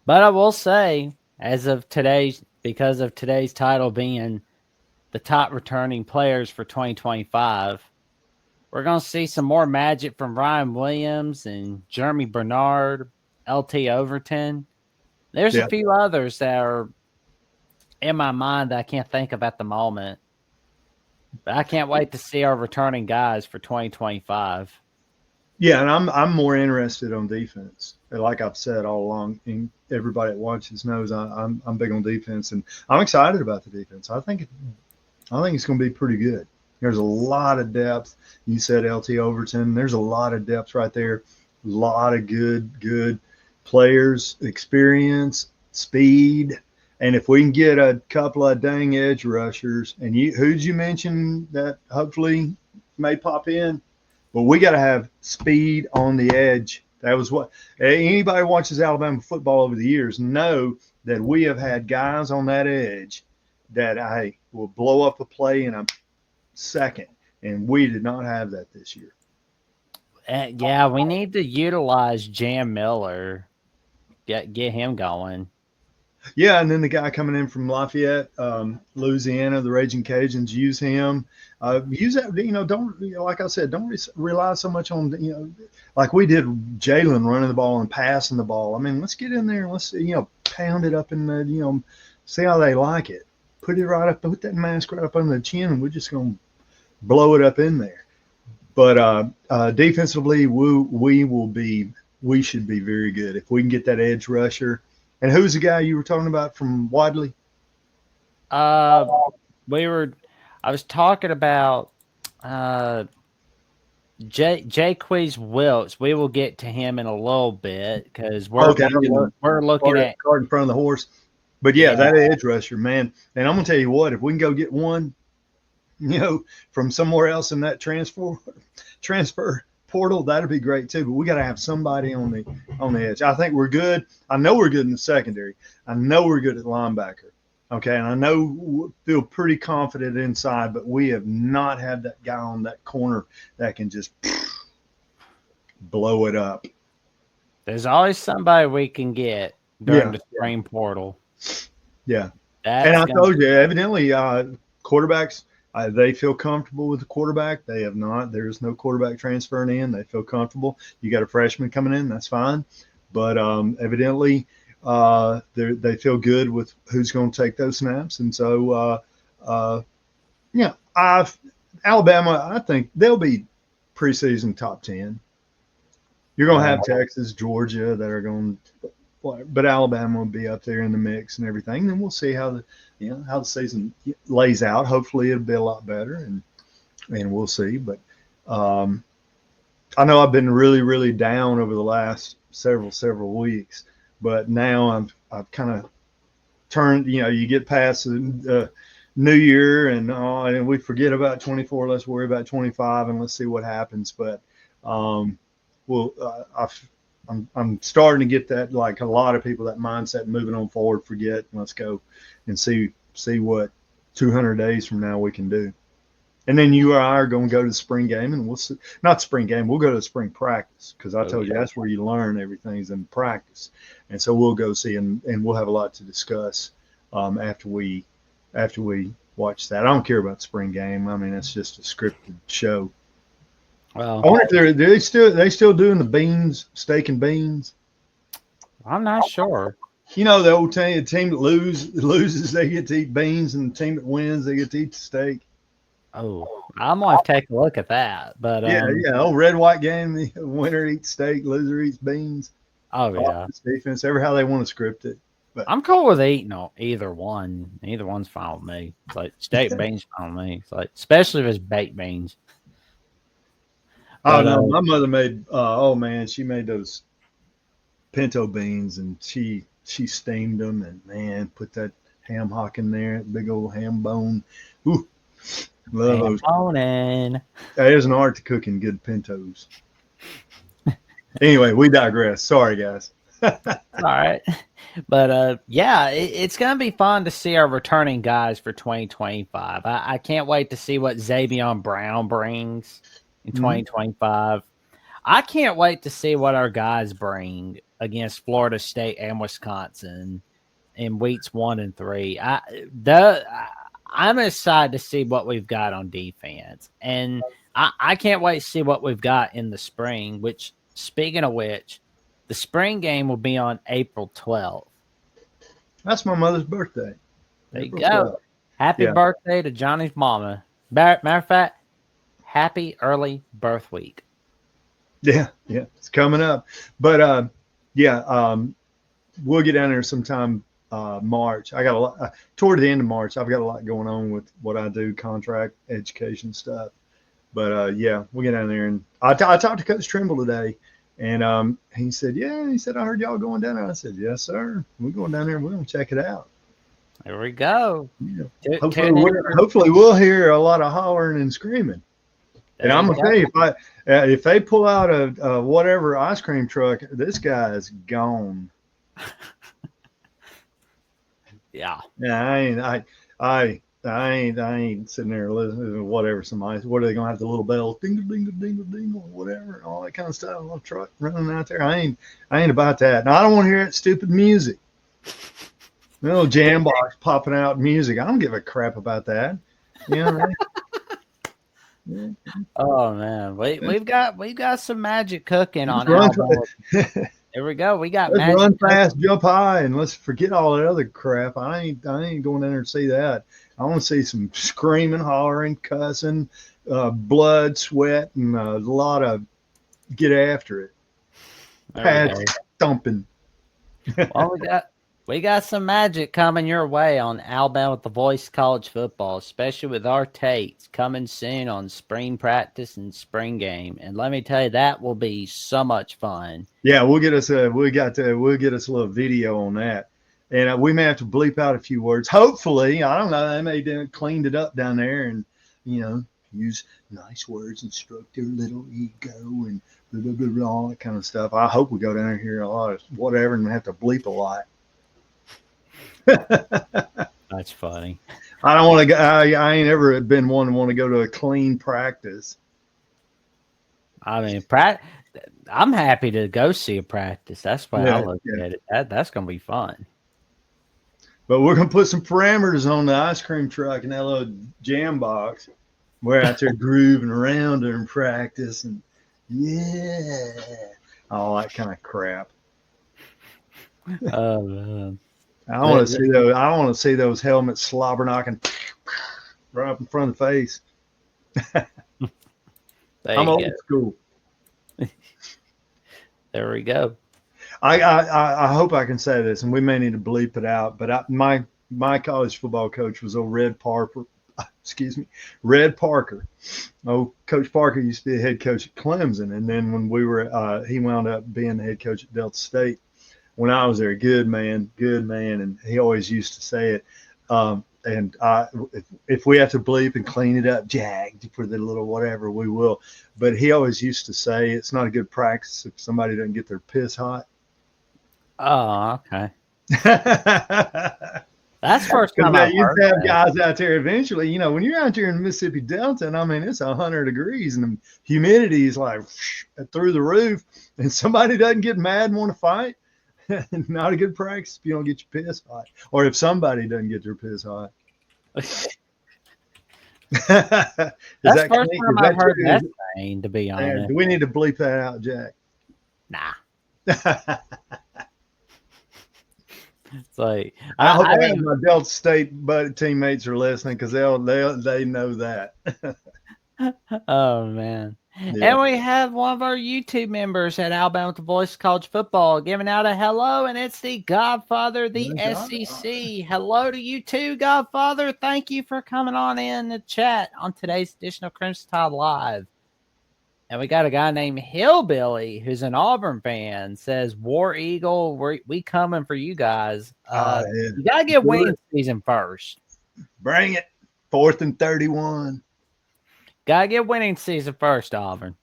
But I will say, because of today's title being the top returning players for 2025, we're going to see some more magic from Ryan Williams and Jeremy Bernard, LT Overton. There's a Yeah. few others that are in my mind that I can't think of at the moment. But I can't wait to see our returning guys for 2025. Yeah, and I'm more interested on defense. Like I've said all along, and everybody that watches knows I'm big on defense, and I'm excited about the defense. I think it's going to be pretty good. There's a lot of depth. You said LT Overton. There's a lot of depth right there. A lot of good players, experience, speed, and if we can get a couple of dang edge rushers, and who'd you mention that hopefully may pop in? But we got to have speed on the edge. That was what anybody who watches Alabama football over the years know that we have had guys on that edge that I will blow up a play in a second, and we did not have that this year. Yeah, we need to utilize Jam Miller, get him going. Yeah, and then the guy coming in from Lafayette, Louisiana, the Raging Cajuns, use him. Use that, don't, like I said, don't rely so much on, like we did Jalen running the ball and passing the ball. I mean, let's get in there and let's, pound it up in the, see how they like it. Put it right up, put that mask right up under the chin, and we're just going to blow it up in there. But defensively, we should be very good if we can get that edge rusher. And who's the guy you were talking about from Wadley? I was talking about Jaquez Wilkes. We will get to him in a little bit because we're looking at card in front of the horse. But yeah, that edge rusher, man. And I'm gonna tell you what, if we can go get one, from somewhere else in that transfer portal, that'd be great too. But we got to have somebody on the edge. I think we're good. I know we're good in the secondary. I know we're good at linebacker. Okay, and I know feel pretty confident inside, but we have not had that guy on that corner that can just blow it up. There's always somebody we can get during the spring portal. Yeah, and I told you, evidently, quarterbacks. They feel comfortable with the quarterback. They have not. There's no quarterback transferring in. They feel comfortable. You got a freshman coming in. That's fine. But evidently, they feel good with who's going to take those snaps. And so, Alabama, I think they'll be preseason top 10. You're going to have Texas, Georgia that are going to – but Alabama will be up there in the mix and everything. Then we'll see how the season lays out. Hopefully it'll be a lot better, and we'll see. But I know I've been really, really down over the last several weeks, but now I've kind of turned. You get past the New Year and we forget about 24. Let's worry about 25 and let's see what happens. But I'm starting to get that, like a lot of people, that mindset moving on forward, forget, and let's go and see what 200 days from now we can do. And then you or I are going to go to the spring game, and we'll see, not spring game, we'll go to the spring practice, because I told you that's where you learn everything is in practice. And so we'll go see, and we'll have a lot to discuss after we watch that. I don't care about the spring game. I mean, it's just a scripted show. Well, I wonder if they still doing the steak and beans. I'm not sure. The old team that loses, they get to eat beans, and the team that wins, they get to eat the steak. Oh, I'm gonna have to take a look at that. But old red white game, the winner eats steak, loser eats beans. Oh yeah, defense, ever how they want to script it. But I'm cool with eating either one. Either one's fine with me. It's like steak beans fine with me. It's like, especially if it's baked beans. Oh no, my mother made. She made those pinto beans, and she steamed them, and man, put that ham hock in there, big old ham bone. Ooh, love those. Boning. There's an art to cooking good pintos. Anyway, we digress. Sorry, guys. All right, but it's gonna be fun to see our returning guys for 2025. I can't wait to see what Xavier Brown brings in 2025. I can't wait to see what our guys bring against Florida State and Wisconsin in weeks 1 and 3. I'm excited to see what we've got on defense, and I can't wait to see what we've got in the spring. Which, speaking of which, the spring game will be on April 12th. That's my mother's birthday. There you April go. 12th. Happy birthday to Johnny's mama. Matter of fact, happy early birth week. Yeah, it's coming up. But we'll get down there sometime March. I got a lot toward the end of March. I've got a lot going on with what I do, contract education stuff. But we'll get down there. And I talked to Coach Trimble today, and he said, I heard y'all going down there. I said, yes, sir. We're going down there and we're going to check it out. There we go. Yeah. Hopefully we'll hear a lot of hollering and screaming. And I'm gonna tell you, if they pull out a whatever ice cream truck, this guy is gone. Yeah. Yeah, I ain't sitting there listening to whatever somebody. What are they gonna have the little bells, dingle dingle dingle dingle, whatever, and all that kind of stuff. A little truck running out there. I ain't about that. Now I don't want to hear that stupid music. Little jam box popping out music. I don't give a crap about that. You know. Yeah. Oh man, we've got some magic cooking on Alabama. There we go. We got let's magic run fast, cooking. jump high, and let's forget all that other crap. I ain't going in there to see that. I want to see some screaming, hollering, cussing, blood, sweat, and a lot of get after it. Pads thumping. Well, we got some magic coming your way on Alabama with the Voice College Football, especially with our Tates coming soon on spring practice and spring game. And let me tell you, that will be so much fun. Yeah, we'll get us a little video on that, and we may have to bleep out a few words. Hopefully, I don't know. They may have cleaned it up down there, and use nice words and stroke their little ego and blah, blah, blah, blah, all that kind of stuff. I hope we go down there and hear a lot of whatever and have to bleep a lot. That's funny. I don't want to go. I ain't ever been one to want to go to a clean practice. I mean, I'm happy to go see a practice. That's why I look at it. That's going to be fun. But we're going to put some parameters on the ice cream truck and that little jam box. We're out there grooving around during practice and all that kind of crap. Oh man. I want to see those helmets slobber knocking right up in front of the face. I'm old school. There we go. I hope I can say this, and we may need to bleep it out. But my college football coach was old Red Parker. Red Parker. Oh, Coach Parker used to be a head coach at Clemson, and then when we were, he wound up being the head coach at Delta State. When I was there, good man, and he always used to say it. And if we have to bleep and clean it up, Jag, for the little whatever, we will. But he always used to say it's not a good practice if somebody doesn't get their piss hot. Oh, okay. That's first time I used to have guys out there eventually. When you're out there in the Mississippi Delta, and I mean it's 100 degrees and the humidity is like through the roof, and somebody doesn't get mad and want to fight. Not a good practice if you don't get your piss hot, or if somebody doesn't get their piss hot. That's the first time I've heard that saying, to be honest. Do we need to bleep that out, Jack? Nah. It's like I hope my Delta State teammates are listening because they know that. Oh man. Yeah. And we have one of our YouTube members at Alabama with the Voice College Football giving out a hello, and it's the Godfather, the SEC. Hello to you too, Godfather. Thank you for coming on in the chat on today's edition of Crimson Tide Live. And we got a guy named Hillbilly who's an Auburn fan. Says, War Eagle, we coming for you guys. You got to get winning season first. Bring it. 4th and 31. Got to get winning season first, Auburn.